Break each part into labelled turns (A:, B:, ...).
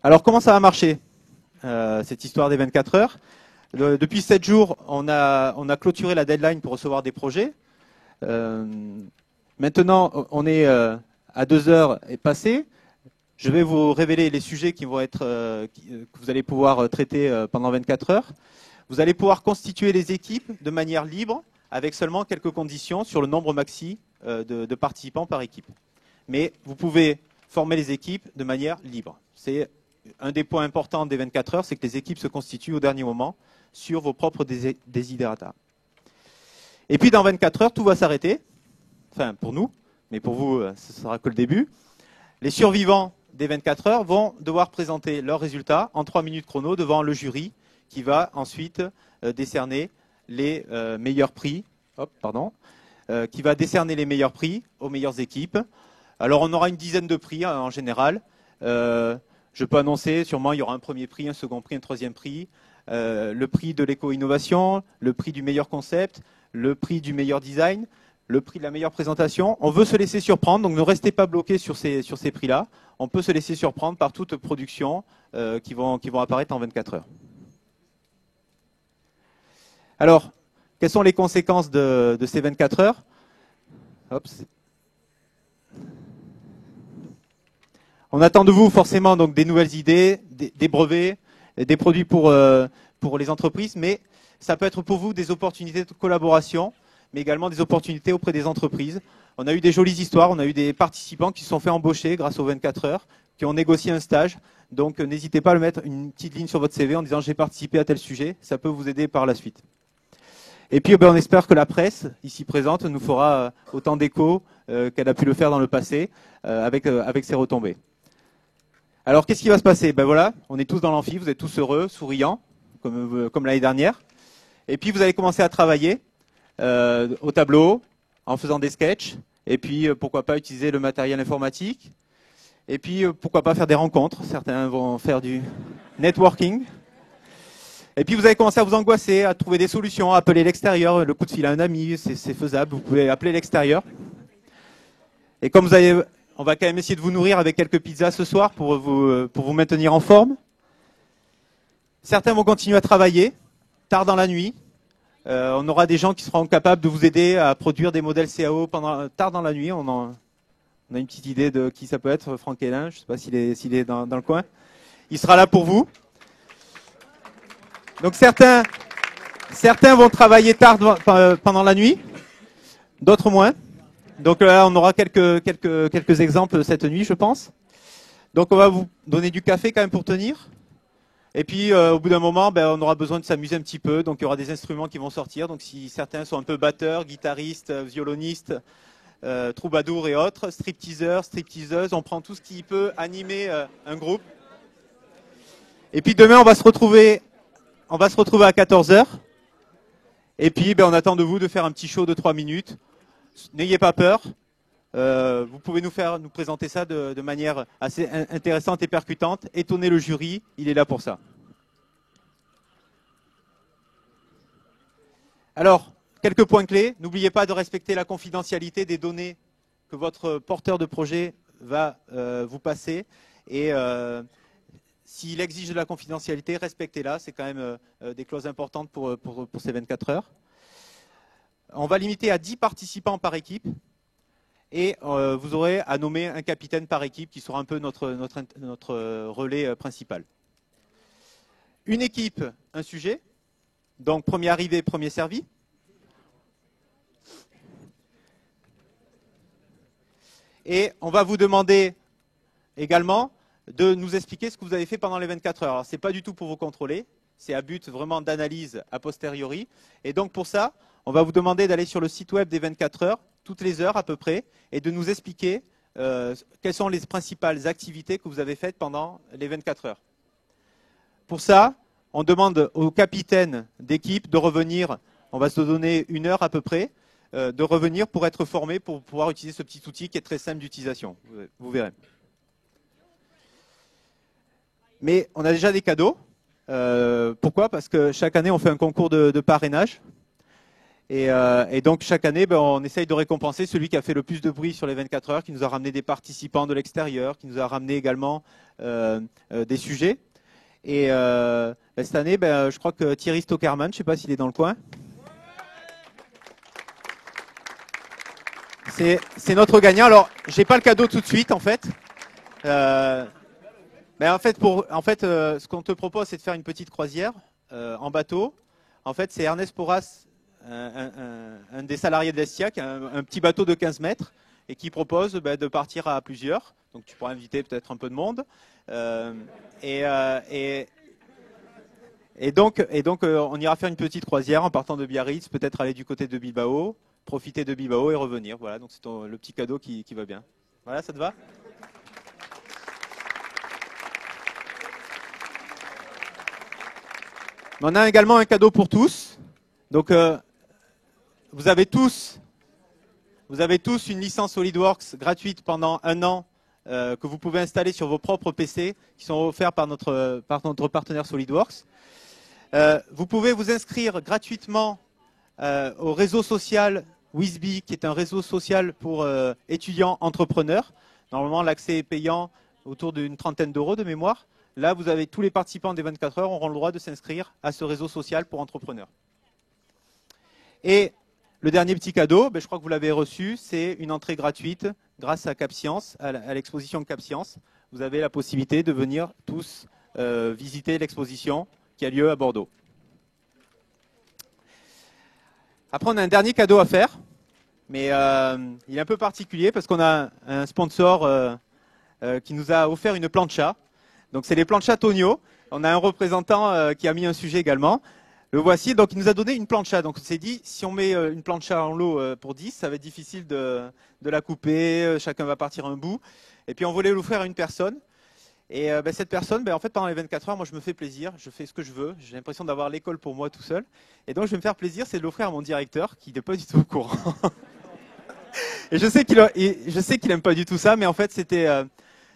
A: Alors comment ça va marcher, cette histoire des 24 heures? Depuis 7 jours, on a clôturé la deadline pour recevoir des projets. Maintenant, on est à 2 heures et passé. Je vais vous révéler les sujets qui vont être, que vous allez pouvoir traiter pendant 24 heures. Vous allez pouvoir constituer les équipes de manière libre, avec seulement quelques conditions sur le nombre maxi de participants par équipe. Mais vous pouvez former les équipes de manière libre. C'est un des points importants des 24 heures, c'est que les équipes se constituent au dernier moment sur vos propres desiderata. Et puis dans 24 heures, tout va s'arrêter. Enfin, pour nous, mais pour vous, ce sera que le début. Les survivants des 24 heures vont devoir présenter leurs résultats en 3 minutes chrono devant le jury qui va ensuite décerner les meilleurs prix. Qui va décerner les meilleurs prix aux meilleures équipes. Alors on aura une dizaine de prix en général. Je peux annoncer, sûrement il y aura un premier prix, un second prix, un troisième prix, le prix de l'éco-innovation, le prix du meilleur concept, le prix du meilleur design, le prix de la meilleure présentation. On veut se laisser surprendre, donc ne restez pas bloqués sur ces prix-là. On peut se laisser surprendre par toute production qui vont apparaître en 24 heures. Alors, quelles sont les conséquences de ces 24 heures? On attend de vous forcément donc des nouvelles idées, des brevets, des produits pour les entreprises, mais ça peut être pour vous des opportunités de collaboration, mais également des opportunités auprès des entreprises. On a eu des jolies histoires, on a eu des participants qui se sont fait embaucher grâce aux 24 heures, qui ont négocié un stage. Donc n'hésitez pas à le mettre une petite ligne sur votre CV en disant j'ai participé à tel sujet, ça peut vous aider par la suite. Et puis on espère que la presse, ici présente, nous fera autant d'écho qu'elle a pu le faire dans le passé avec ses retombées. Alors qu'est-ce qui va se passer? Ben voilà, on est tous dans l'amphi, vous êtes tous heureux, souriants, comme l'année dernière. Et puis vous allez commencer à travailler au tableau, en faisant des sketchs, et puis pourquoi pas utiliser le matériel informatique, et puis pourquoi pas faire des rencontres, certains vont faire du networking. Et puis vous allez commencer à vous angoisser, à trouver des solutions, à appeler l'extérieur, le coup de fil à un ami, c'est faisable, vous pouvez appeler l'extérieur. Et comme on va quand même essayer de vous nourrir avec quelques pizzas ce soir pour vous maintenir en forme. Certains vont continuer à travailler, tard dans la nuit. On aura des gens qui seront capables de vous aider à produire des modèles CAO tard dans la nuit. On a une petite idée de qui ça peut être, Franck Hélin, je ne sais pas s'il est dans le coin. Il sera là pour vous. Donc certains vont travailler tard pendant la nuit, d'autres moins. Donc là, on aura quelques exemples cette nuit, je pense. Donc on va vous donner du café quand même pour tenir. Et puis au bout d'un moment, on aura besoin de s'amuser un petit peu. Donc il y aura des instruments qui vont sortir. Donc si certains sont un peu batteurs, guitaristes, violonistes, troubadours et autres, stripteaseurs, stripteaseuses, on prend tout ce qui peut animer un groupe. Et puis demain, on va se retrouver à 14 h. Et puis on attend de vous de faire un petit show de 3 minutes. N'ayez pas peur. Vous pouvez nous présenter ça de manière assez intéressante et percutante. Étonnez le jury, il est là pour ça. Alors, quelques points clés. N'oubliez pas de respecter la confidentialité des données que votre porteur de projet va vous passer. Et s'il exige de la confidentialité, respectez-la. C'est quand même des clauses importantes pour ces 24 heures. On va limiter à 10 participants par équipe. Et vous aurez à nommer un capitaine par équipe qui sera un peu notre relais principal. Une équipe, un sujet. Donc premier arrivé, premier servi. Et on va vous demander également de nous expliquer ce que vous avez fait pendant les 24 heures. Alors ce n'est pas du tout pour vous contrôler, c'est à but vraiment d'analyse a posteriori. Et donc pour ça, on va vous demander d'aller sur le site web des 24 heures, toutes les heures à peu près, et de nous expliquer quelles sont les principales activités que vous avez faites pendant les 24 heures. Pour ça, on demande au capitaine d'équipe de revenir, on va se donner 1 heure à peu près, de revenir pour être formé, pour pouvoir utiliser ce petit outil qui est très simple d'utilisation. Vous verrez. Mais on a déjà des cadeaux. Pourquoi? Parce que chaque année, on fait un concours de parrainage. Et donc, chaque année, on essaye de récompenser celui qui a fait le plus de bruit sur les 24 heures, qui nous a ramené des participants de l'extérieur, qui nous a ramené également des sujets. Et cette année, je crois que Thierry Stockerman, je ne sais pas s'il est dans le coin. C'est notre gagnant. Alors, j'ai pas le cadeau tout de suite, en fait. Mais en fait, ce qu'on te propose, c'est de faire une petite croisière en bateau. En fait, c'est Ernest Porras, un des salariés de l'Estiac, un petit bateau de 15 mètres, et qui propose de partir à plusieurs. Donc, tu pourras inviter peut-être un peu de monde. Et donc, on ira faire une petite croisière en partant de Biarritz, peut-être aller du côté de Bilbao, profiter de Bilbao et revenir. Voilà, donc c'est le petit cadeau qui va bien. Voilà, ça te va ? On a également un cadeau pour tous. Donc, vous avez tous une licence SolidWorks gratuite pendant 1 an que vous pouvez installer sur vos propres PC, qui sont offerts par notre partenaire SolidWorks. Vous pouvez vous inscrire gratuitement au réseau social WISBY, qui est un réseau social pour étudiants entrepreneurs. Normalement, l'accès est payant autour d'une 30aine d'euros de mémoire. Là, vous avez tous les participants des 24 heures auront le droit de s'inscrire à ce réseau social pour entrepreneurs. Et le dernier petit cadeau, je crois que vous l'avez reçu, c'est une entrée gratuite grâce à CapScience, à l'exposition CapScience. Vous avez la possibilité de venir tous visiter l'exposition qui a lieu à Bordeaux. Après, on a un dernier cadeau à faire, mais il est un peu particulier parce qu'on a un sponsor qui nous a offert une plancha. Donc, c'est les planchas Tonio. On a un représentant qui a mis un sujet également. Le voici. Donc, il nous a donné une plancha. Donc, on s'est dit, si on met une plancha en lot pour 10, ça va être difficile de la couper. Chacun va partir un bout. Et puis, on voulait l'offrir à une personne. Et cette personne, en fait, pendant les 24 heures, moi, je me fais plaisir. Je fais ce que je veux. J'ai l'impression d'avoir l'école pour moi tout seul. Et donc, je vais me faire plaisir, c'est de l'offrir à mon directeur, qui n'est pas du tout au courant. Et je sais qu'il n'aime pas du tout ça, mais en fait, c'était...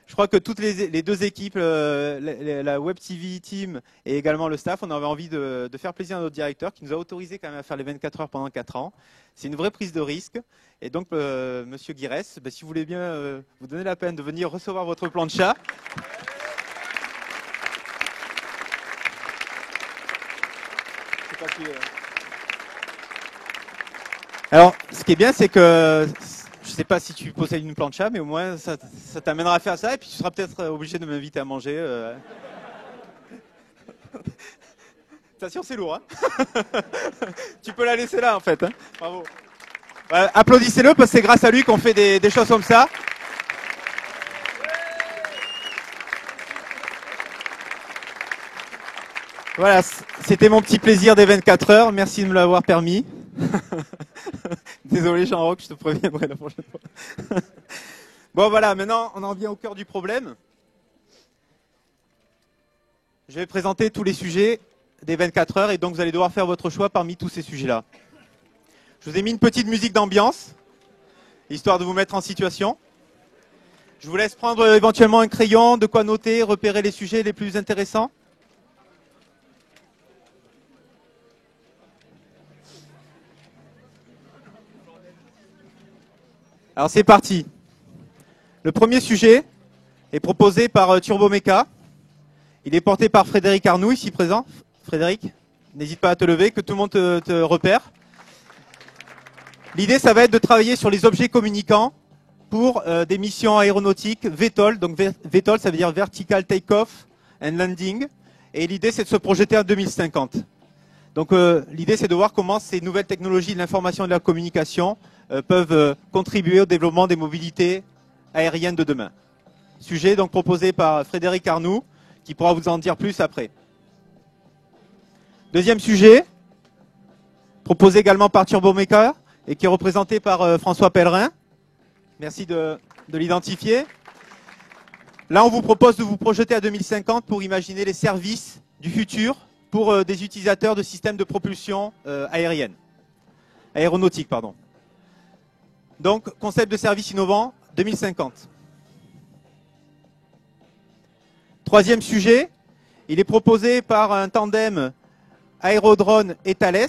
A: je crois que toutes les deux équipes, la Web TV Team et également le staff, on avait envie de faire plaisir à notre directeur qui nous a autorisé quand même à faire les 24 heures pendant 4 ans. C'est une vraie prise de risque. Et donc, Monsieur Guirès, si vous voulez bien vous donner la peine de venir recevoir votre plancha. Alors, ce qui est bien, c'est que je ne sais pas si tu possèdes une plancha, mais au moins ça t'amènera à faire ça et puis tu seras peut-être obligé de m'inviter à manger. Attention, c'est lourd. Hein. Tu peux la laisser là en fait. Hein. Bravo. Applaudissez-le parce que c'est grâce à lui qu'on fait des choses comme ça. Voilà, c'était mon petit plaisir des 24 heures. Merci de me l'avoir permis. Désolé Jean-Roch, je te préviendrai la prochaine fois. Bon voilà, maintenant on en vient au cœur du problème. Je vais présenter tous les sujets des 24 heures et donc vous allez devoir faire votre choix parmi tous ces sujets-là. Je vous ai mis une petite musique d'ambiance, histoire de vous mettre en situation. Je vous laisse prendre éventuellement un crayon, de quoi noter, repérer les sujets les plus intéressants. Alors c'est parti. Le premier sujet est proposé par Turbomeca. Il est porté par Frédéric Arnoux, ici présent. Frédéric, n'hésite pas à te lever, que tout le monde te repère. L'idée, ça va être de travailler sur les objets communicants pour des missions aéronautiques VTOL. Donc VTOL, ça veut dire Vertical Takeoff and Landing. Et l'idée, c'est de se projeter à 2050. Donc l'idée, c'est de voir comment ces nouvelles technologies de l'information et de la communication peuvent contribuer au développement des mobilités aériennes de demain. Sujet donc proposé par Frédéric Arnoux, qui pourra vous en dire plus après. Deuxième sujet, proposé également par Turbomeca et qui est représenté par François Pellerin. Merci de l'identifier. Là, on vous propose de vous projeter à 2050 pour imaginer les services du futur pour des utilisateurs de systèmes de propulsion aéronautique, pardon. Donc, concept de service innovant, 2050. Troisième sujet, il est proposé par un tandem Aérodrone et Thales.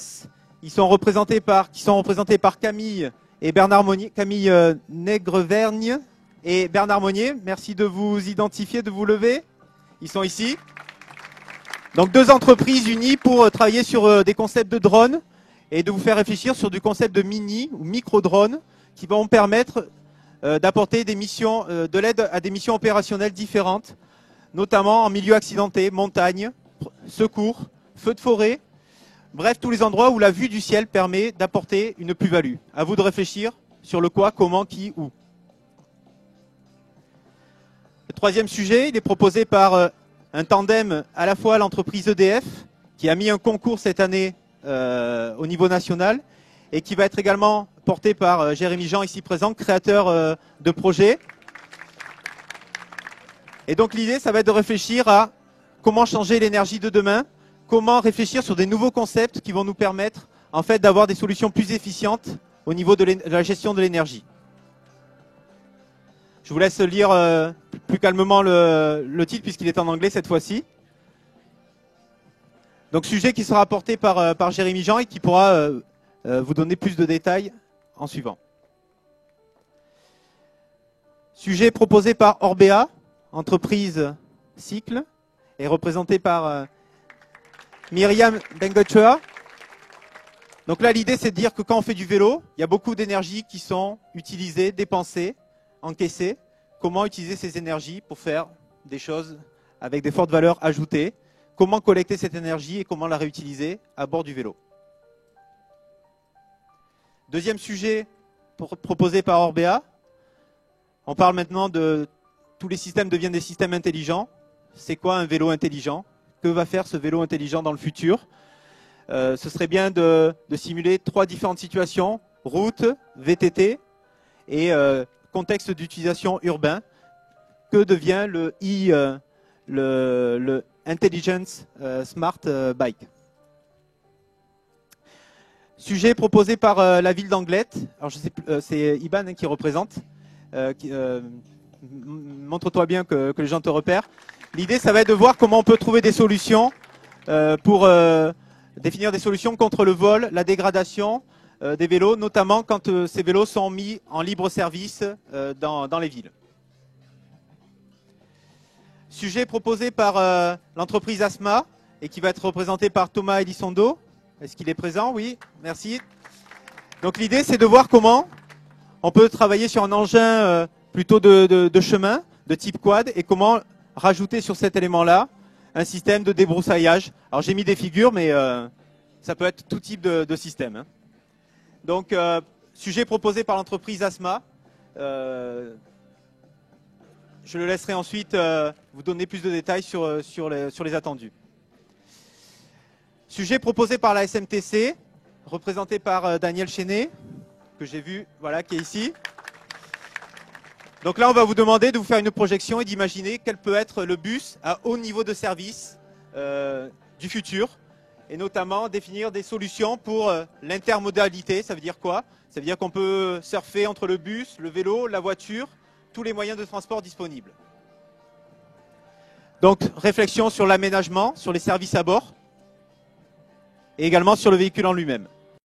A: Qui sont représentés par Camille et Bernard Monnier, Camille Nègrevergne et Bernard Monnier. Merci de vous identifier, de vous lever. Ils sont ici. Donc 2 entreprises unies pour travailler sur des concepts de drones et de vous faire réfléchir sur du concept de mini ou micro-drones qui vont permettre d'apporter des missions, de l'aide à des missions opérationnelles différentes, notamment en milieu accidenté, montagne, secours, feux de forêt, bref, tous les endroits où la vue du ciel permet d'apporter une plus-value. À vous de réfléchir sur le quoi, comment, qui, où. Le 3e sujet, il est proposé par un tandem à la fois l'entreprise EDF, qui a mis un concours cette année au niveau national, et qui va être également porté par Jérémy Jean, ici présent, créateur de projet. Et donc l'idée, ça va être de réfléchir à comment changer l'énergie de demain, comment réfléchir sur des nouveaux concepts qui vont nous permettre en fait d'avoir des solutions plus efficientes au niveau de la gestion de l'énergie. Je vous laisse lire plus calmement le titre puisqu'il est en anglais cette fois-ci. Donc sujet qui sera apporté par Jérémy Jean et qui pourra vous donner plus de détails en suivant. Sujet proposé par Orbea, entreprise Cycle, et représenté par Myriam Bengochea. Donc là, l'idée, c'est de dire que quand on fait du vélo, il y a beaucoup d'énergie qui sont utilisées, dépensées, encaissées. Comment utiliser ces énergies pour faire des choses avec des fortes valeurs ajoutées? Comment collecter cette énergie et comment la réutiliser à bord du vélo? 2e sujet proposé par Orbea. On parle maintenant de tous les systèmes deviennent des systèmes intelligents. C'est quoi un vélo intelligent? Que va faire ce vélo intelligent dans le futur? Ce serait bien de simuler 3 différentes situations, route, VTT et contexte d'utilisation urbain. Que devient le Intelligence Smart Bike? Sujet proposé par la ville d'Anglet. Alors je sais plus, c'est Iban qui représente. Montre-toi bien que les gens te repèrent. L'idée, ça va être de voir comment on peut trouver des solutions pour définir des solutions contre le vol, la dégradation des vélos, notamment quand ces vélos sont mis en libre service dans les villes. Sujet proposé par l'entreprise Asma et qui va être représenté par Thomas Elizondo. Est-ce qu'il est présent? Oui, merci. Donc l'idée, c'est de voir comment on peut travailler sur un engin plutôt de chemin, de type quad, et comment rajouter sur cet élément-là un système de débroussaillage. Alors j'ai mis des figures, mais ça peut être tout type de système. Hein. Donc, sujet proposé par l'entreprise Asma. Je le laisserai ensuite vous donner plus de détails sur les attendus. Sujet proposé par la SMTC, représenté par Daniel Chenet, que j'ai vu, voilà, qui est ici. Donc là, on va vous demander de vous faire une projection et d'imaginer quel peut être le bus à haut niveau de service du futur, et notamment définir des solutions pour l'intermodalité. Ça veut dire quoi? Ça veut dire qu'on peut surfer entre le bus, le vélo, la voiture, tous les moyens de transport disponibles. Donc, réflexion sur l'aménagement, sur les services à bord, et également sur le véhicule en lui-même.